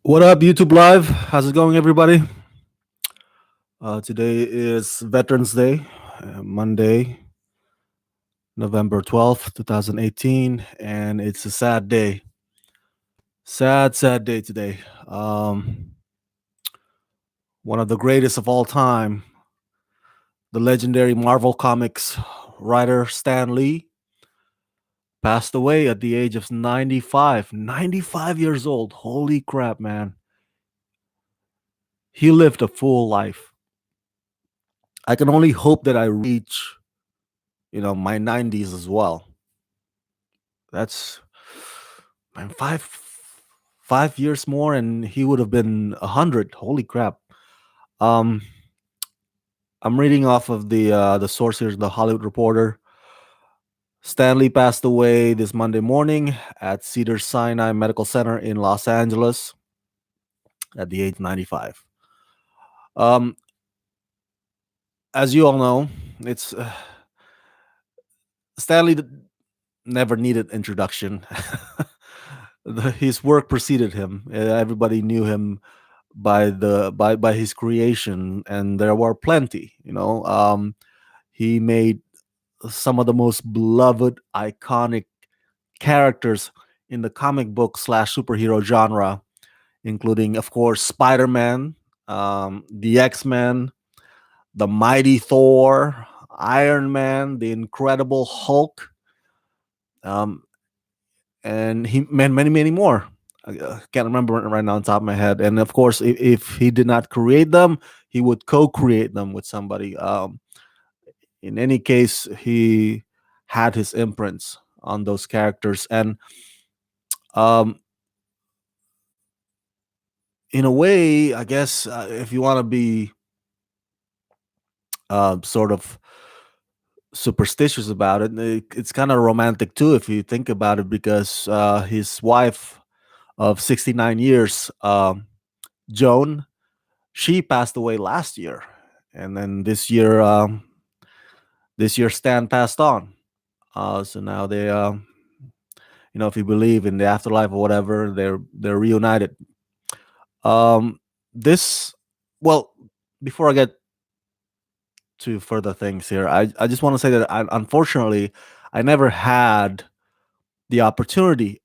What up, YouTube Live? How's it going, everybody? Today is Veterans Day, Monday, November 12th, 2018, and it's a sad day. Sad day today. One of the greatest of all time, the legendary Marvel Comics writer Stan Lee, passed away at the age of 95. 95 years old. Holy crap, man. He lived a full life. I can only hope that I reach, my 90s as well. That's man, five years more, and he would have been 100. Holy crap! Um, I'm reading off of the source here, the Hollywood Reporter. Stanley passed away this Monday morning at Cedar Sinai Medical Center in Los Angeles at the age of 95. Um, as you all know, it's Stanley never needed introduction. His work preceded him. Everybody knew him by his creation, and there were plenty. He made some of the most beloved, iconic characters in the comic book slash superhero genre, including, of course, Spider-Man, the X-Men, the Mighty Thor, Iron Man, the Incredible Hulk, um, and he made many more. I can't remember right now on top of my head. And of course, if he did not create them, he would co-create them with somebody. In any case, he had his imprints on those characters, and um, in a way, I guess if you want to be sort of superstitious about it, it's kind of romantic too if you think about it, because his wife of 69 years, Joan, she passed away last year, and then this year Stan passed on. So now they, if you believe in the afterlife or whatever, they're reunited. Um, this, well, before I get to further things here, I just want to say that unfortunately, I never had the opportunity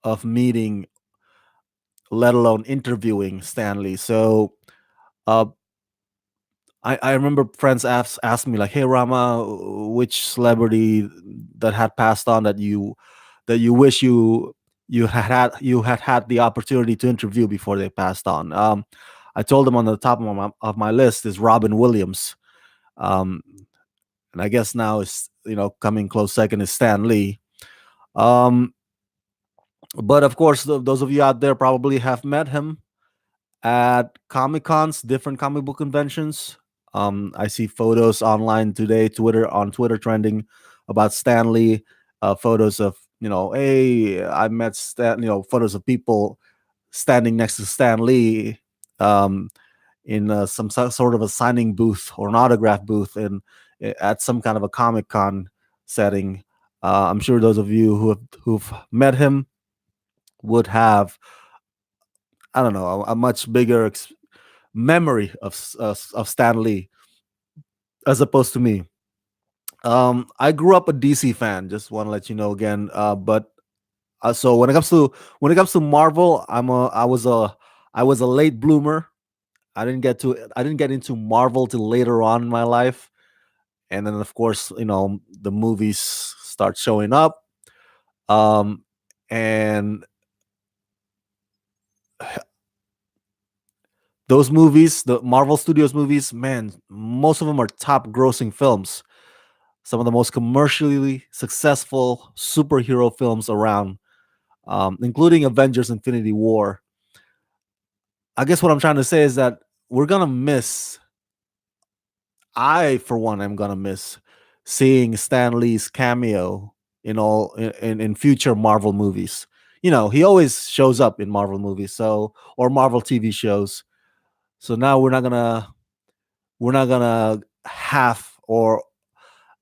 of meeting, let alone interviewing Stanley. So uh, I remember friends asked me like, "Hey Rama, which celebrity that had passed on that you wish you had the opportunity to interview before they passed on?" I told them on the top of my list is Robin Williams, um, and I guess now is coming close second is Stan Lee. Um, but of course, those of you out there probably have met him at Comic Cons, different comic book conventions. I see photos online today, Twitter trending about Stanley. Photos of, hey, I met Stan. Photos of people standing next to Stan Lee, um, in some sort of a signing booth or an autograph booth at some kind of a Comic Con setting. I'm sure those of you who've met him would have, I don't know, a much bigger memory of Stan Lee as opposed to me. I grew up a DC fan. Just want to let you know again. But so when it comes to Marvel, I was a late bloomer. I didn't get into Marvel till later on in my life, and then of course the movies start showing up. Um, and those movies, the Marvel Studios movies, man, most of them are top grossing films, some of the most commercially successful superhero films around, including Avengers Infinity War. I guess what I'm trying to say is that we're going to miss, I, for one, am going to miss seeing Stan Lee's cameo in future Marvel movies. He always shows up in Marvel movies, or Marvel TV shows. So now we're not gonna have, or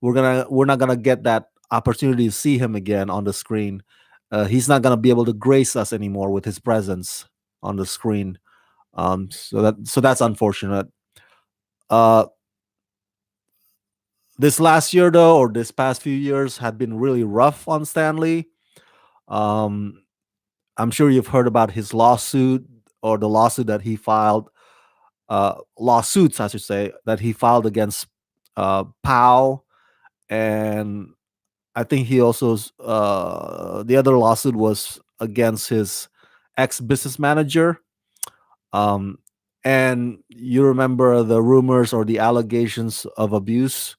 we're not gonna get that opportunity to see him again on the screen. He's not gonna be able to grace us anymore with his presence. on the screen. So that's unfortunate. Uh, this last year though, or this past few years, had been really rough on Stanley. Um, I'm sure you've heard about his lawsuit, or the lawsuit that he filed, lawsuits, I should say, that he filed against Powell, and I think he also the other lawsuit was against his ex business manager. Um, and you remember the rumors or the allegations of abuse,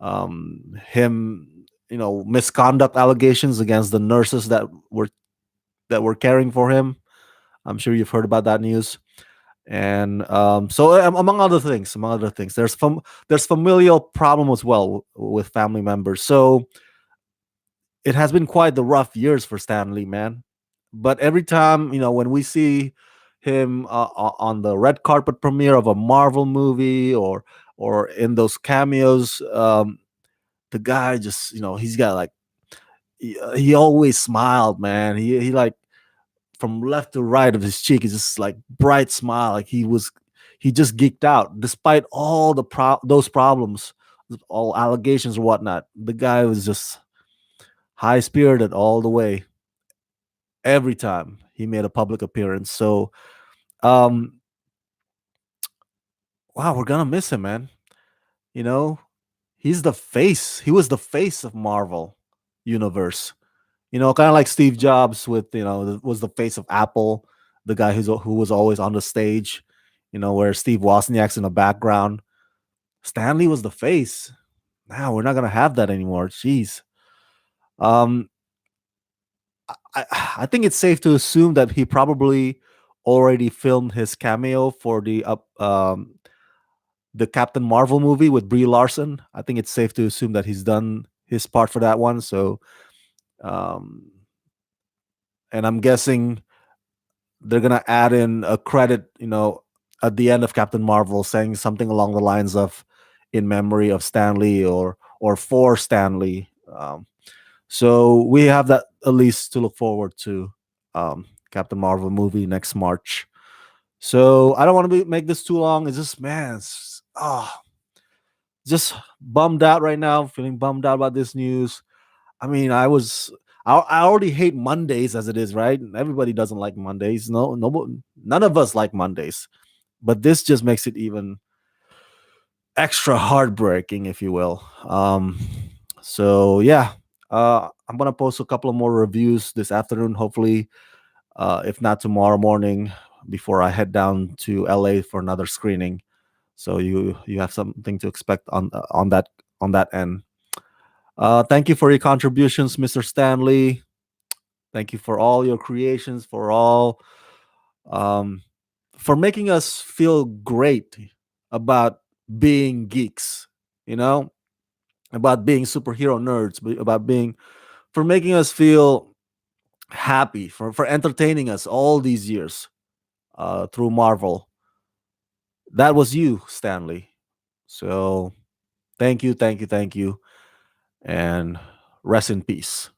him, misconduct allegations against the nurses that were caring for him. I'm sure you've heard about that news. And among other things, there's familial problem as well with family members. So it has been quite the rough years for Stanley, man. But every time, when we see him on the red carpet premiere of a Marvel movie, or in those cameos, the guy just, he's got like, he always smiled, man. He like, from left to right of his cheek is just like bright smile, like he just geeked out despite all those problems, all allegations or whatnot. The guy was just high spirited all the way, every time he made a public appearance. So, um, wow, we're gonna miss him, man. You know, he's the face. He was the face of Marvel universe. Kind of like Steve Jobs was the face of Apple, the guy who was always on the stage. Where Steve Wozniak's in the background. Stanley was the face. Now we're not gonna have that anymore. Jeez. Um, I think it's safe to assume that he probably already filmed his cameo for the Captain Marvel movie with Brie Larson. I think it's safe to assume that he's done his part for that one. So, um, and I'm guessing they're gonna add in a credit, at the end of Captain Marvel, saying something along the lines of "in memory of Stanley" or "for Stanley." So we have that at least to look forward to. Captain Marvel movie next March. So I don't want to make this too long. It's just, man, just bummed out right now. Feeling bummed out about this news. I mean, I already hate Mondays as it is, right? Everybody doesn't like Mondays. No, none of us like Mondays. But this just makes it even extra heartbreaking, if you will. So yeah, I'm gonna post a couple of more reviews this afternoon, hopefully, if not tomorrow morning, before I head down to LA for another screening. So you have something to expect on that end. Thank you for your contributions, Mr. Stanley. Thank you for all your creations, um, for making us feel great about being geeks. You know, about being superhero nerds, about being for making us feel happy, for entertaining us all these years through Marvel. That was you, Stanley. So thank you, thank you, thank you, and rest in peace.